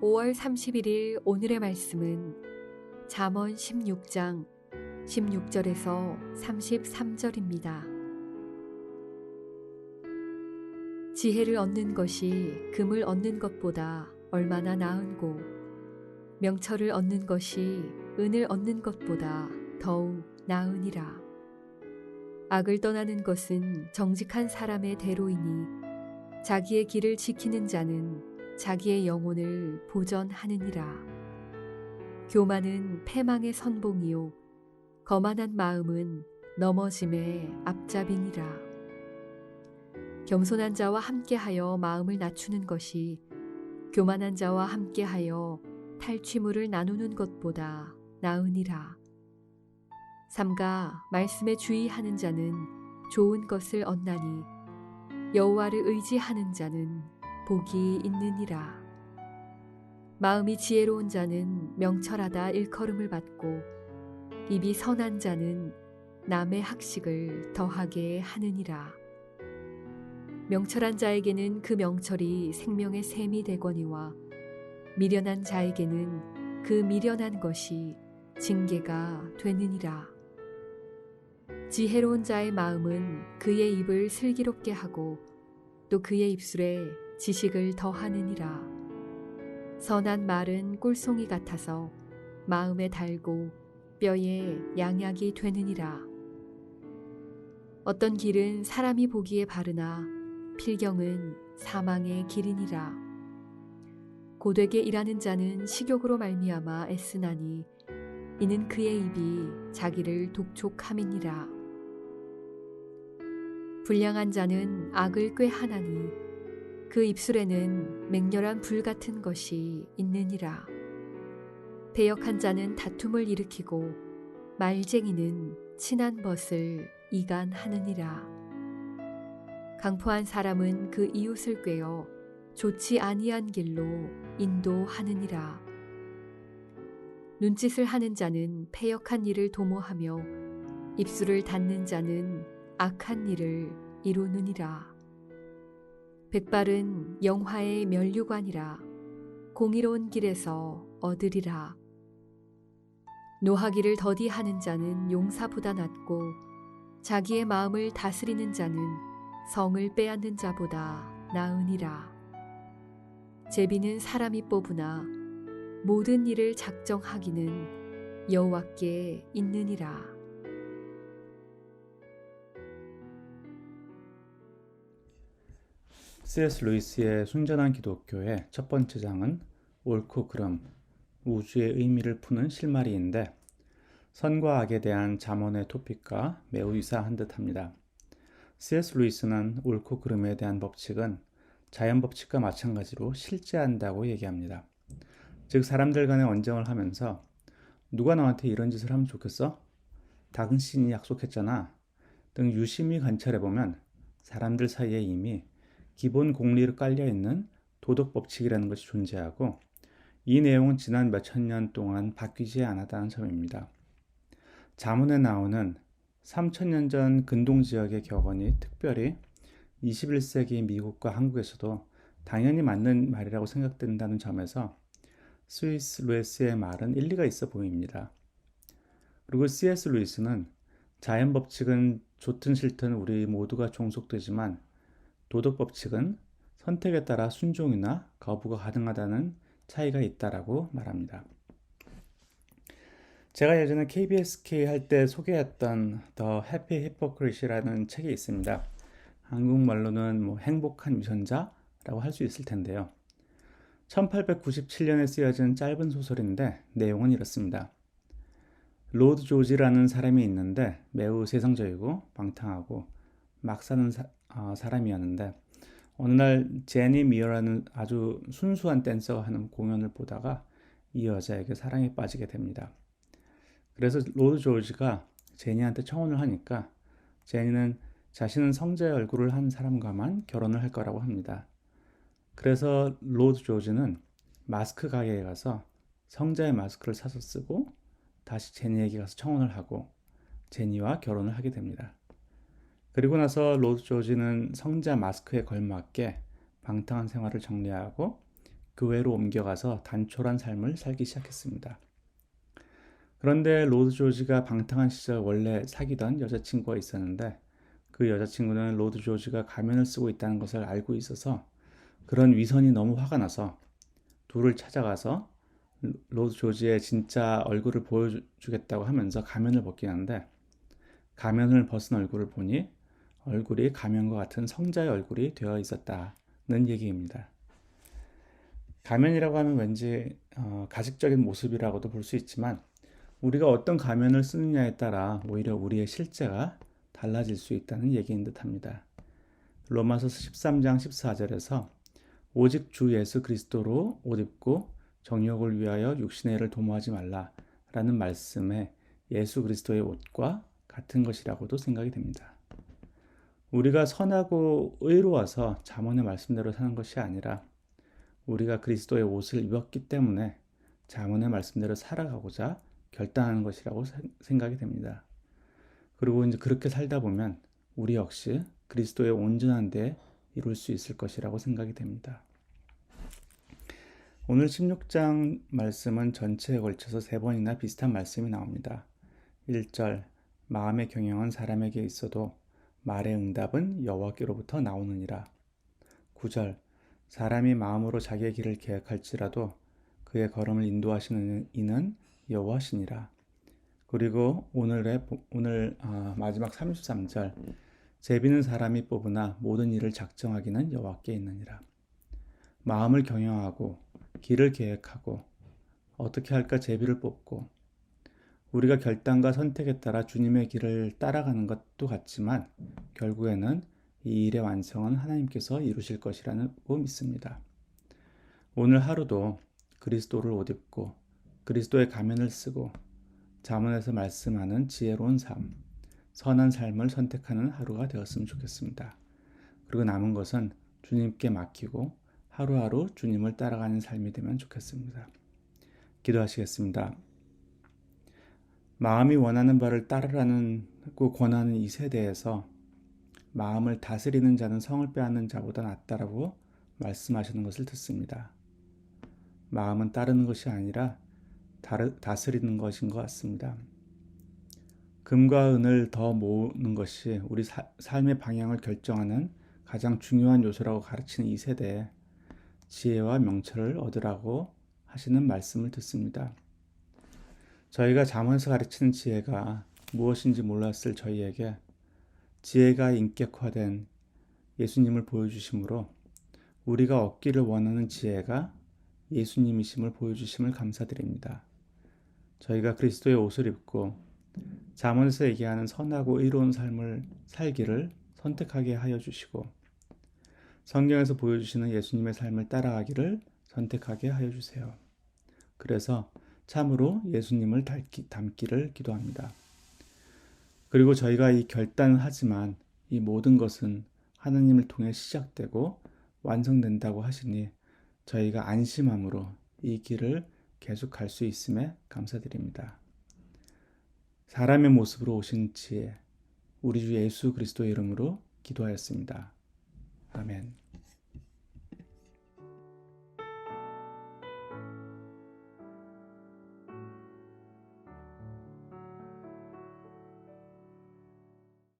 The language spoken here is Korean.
5월 31일 오늘의 말씀은 잠언 16장 16절에서 33절입니다. 지혜를 얻는 것이 금을 얻는 것보다 얼마나 나은고 명철을 얻는 것이 은을 얻는 것보다 더욱 나으니라. 악을 떠나는 것은 정직한 사람의 대로이니 자기의 길을 지키는 자는 자기의 영혼을 보전하느니라. 교만은 패망의 선봉이요 거만한 마음은 넘어짐의 앞잡이니라. 겸손한 자와 함께하여 마음을 낮추는 것이 교만한 자와 함께하여 탈취물을 나누는 것보다 나으니라. 삼가 말씀에 주의하는 자는 좋은 것을 얻나니 여호와를 의지하는 자는 복이 있느니라. 마음이 지혜로운 자는 명철하다 일컬음을 받고 입이 선한 자는 남의 학식을 더하게 하느니라. 명철한 자에게는 그 명철이 생명의 샘이 되거니와 미련한 자에게는 그 미련한 것이 징계가 되느니라. 지혜로운 자의 마음은 그의 입을 슬기롭게 하고 또 그의 입술에 지식을 더하느니라. 선한 말은 꿀송이 같아서 마음에 달고 뼈에 양약이 되느니라. 어떤 길은 사람이 보기에 바르나 필경은 사망의 길이니라. 고되게 일하는 자는 식욕으로 말미암아 애쓰나니 이는 그의 입이 자기를 독촉함이니라. 불량한 자는 악을 꾀하나니 그 입술에는 맹렬한 불 같은 것이 있느니라. 배역한 자는 다툼을 일으키고 말쟁이는 친한 벗을 이간하느니라. 강포한 사람은 그 이웃을 꾀어 좋지 아니한 길로 인도하느니라. 눈짓을 하는 자는 패역한 일을 도모하며 입술을 닫는 자는 악한 일을 이루느니라. 백발은 영화의 면류관이라 공의로운 길에서 얻으리라. 노하기를 더디하는 자는 용사보다 낫고 자기의 마음을 다스리는 자는 성을 빼앗는 자보다 나으니라. 제비는 사람이 뽑으나 모든 일을 작정하기는 여호와께 있느니라. C.S. 루이스의 순전한 기독교의 첫 번째 장은 옳고 그름, 우주의 의미를 푸는 실마리인데 선과 악에 대한 잠언의 토픽과 매우 유사한 듯합니다. C.S. 루이스는 옳고 그름에 대한 법칙은 자연 법칙과 마찬가지로 실제한다고 얘기합니다. 즉 사람들 간의 언쟁을 하면서 누가 너한테 이런 짓을 하면 좋겠어? 당신이 약속했잖아 등 유심히 관찰해보면 사람들 사이에 이미 기본 공리로 깔려있는 도덕 법칙이라는 것이 존재하고 이 내용은 지난 몇천 년 동안 바뀌지 않았다는 점입니다. 잠언에 나오는 3000년 전 근동지역의 격언이 특별히 21세기 미국과 한국에서도 당연히 맞는 말이라고 생각된다는 점에서 C.S. 루이스의 말은 일리가 있어 보입니다. 그리고 C.S. 루이스는 자연 법칙은 좋든 싫든 우리 모두가 종속되지만 도덕 법칙은 선택에 따라 순종이나 거부가 가능하다는 차이가 있다라고 말합니다. 제가 예전에 KBSK 할 때 소개했던 The Happy Hypocrite라는 책이 있습니다. 한국말로는 행복한 위선자라고 할 수 있을 텐데요. 1897년에 쓰여진 짧은 소설인데 내용은 이렇습니다. 로드 조지라는 사람이 있는데 매우 세상적이고 방탕하고 막 사는 사람이었는데 어느 날 제니 미어라는 아주 순수한 댄서가 하는 공연을 보다가 이 여자에게 사랑에 빠지게 됩니다. 그래서 로드 조지가 제니한테 청혼을 하니까 제니는 자신은 성자의 얼굴을 한 사람과만 결혼을 할 거라고 합니다. 그래서 로드 조지는 마스크 가게에 가서 성자의 마스크를 사서 쓰고 다시 제니에게 가서 청혼을 하고 제니와 결혼을 하게 됩니다. 그리고 나서 로드 조지는 성자 마스크에 걸맞게 방탕한 생활을 정리하고 교회로 옮겨가서 단촐한 삶을 살기 시작했습니다. 그런데 로드 조지가 방탕한 시절 원래 사귀던 여자친구가 있었는데 그 여자친구는 로드 조지가 가면을 쓰고 있다는 것을 알고 있어서 그런 위선이 너무 화가 나서 둘을 찾아가서 로드 조지의 진짜 얼굴을 보여주겠다고 하면서 가면을 벗긴 하는데 가면을 벗은 얼굴을 보니 얼굴이 가면과 같은 성자의 얼굴이 되어 있었다는 얘기입니다. 가면이라고 하면 왠지 가식적인 모습이라고도 볼 수 있지만 우리가 어떤 가면을 쓰느냐에 따라 오히려 우리의 실제가 달라질 수 있다는 얘기인 듯합니다. 로마서서 13장 14절에서 오직 주 예수 그리스도로 옷 입고 정욕을 위하여 육신의 일을 도모하지 말라라는 말씀에 예수 그리스도의 옷과 같은 것이라고도 생각이 됩니다. 우리가 선하고 의로워서 잠언의 말씀대로 사는 것이 아니라 우리가 그리스도의 옷을 입었기 때문에 잠언의 말씀대로 살아가고자 결단하는 것이라고 생각이 됩니다. 그리고 이제 그렇게 살다 보면 우리 역시 그리스도의 온전한 데 이룰 수 있을 것이라고 생각이 됩니다. 오늘 16장 말씀은 전체에 걸쳐서 3번이나 비슷한 말씀이 나옵니다. 1절 마음의 경영은 사람에게 있어도 말의 응답은 여호와께로부터 나오느니라. 9절 사람이 마음으로 자기의 길을 계획할지라도 그의 걸음을 인도하시는 이는 여호와시니라. 그리고 오늘 마지막 33절 제비는 사람이 뽑으나 모든 일을 작정하기는 여호와께 있느니라. 마음을 경영하고 길을 계획하고 어떻게 할까 제비를 뽑고 우리가 결단과 선택에 따라 주님의 길을 따라가는 것도 같지만 결국에는 이 일의 완성은 하나님께서 이루실 것이라고 믿습니다. 오늘 하루도 그리스도를 옷 입고 그리스도의 가면을 쓰고 잠언에서 말씀하는 지혜로운 삶, 선한 삶을 선택하는 하루가 되었으면 좋겠습니다. 그리고 남은 것은 주님께 맡기고 하루하루 주님을 따라가는 삶이 되면 좋겠습니다. 기도하시겠습니다. 마음이 원하는 바를 따르라고 권하는 이 세대에서 마음을 다스리는 자는 성을 빼앗는 자보다 낫다라고 말씀하시는 것을 듣습니다. 마음은 따르는 것이 아니라 다스리는 것인 것 같습니다. 금과 은을 더 모으는 것이 우리 삶의 방향을 결정하는 가장 중요한 요소라고 가르치는 이 세대에 지혜와 명철을 얻으라고 하시는 말씀을 듣습니다. 저희가 잠언에서 가르치는 지혜가 무엇인지 몰랐을 저희에게 지혜가 인격화된 예수님을 보여주심으로 우리가 얻기를 원하는 지혜가 예수님이심을 보여주심을 감사드립니다. 저희가 그리스도의 옷을 입고 잠언에서 얘기하는 선하고 의로운 삶을 살기를 선택하게 하여 주시고 성경에서 보여주시는 예수님의 삶을 따라가기를 선택하게 하여 주세요. 그래서 참으로 예수님을 닮기를 기도합니다. 그리고 저희가 이 결단을 하지만 이 모든 것은 하나님을 통해 시작되고 완성된다고 하시니 저희가 안심함으로 이 길을 계속 갈 수 있음에 감사드립니다. 사람의 모습으로 오신 지혜, 우리 주 예수 그리스도의 이름으로 기도하였습니다. 아멘.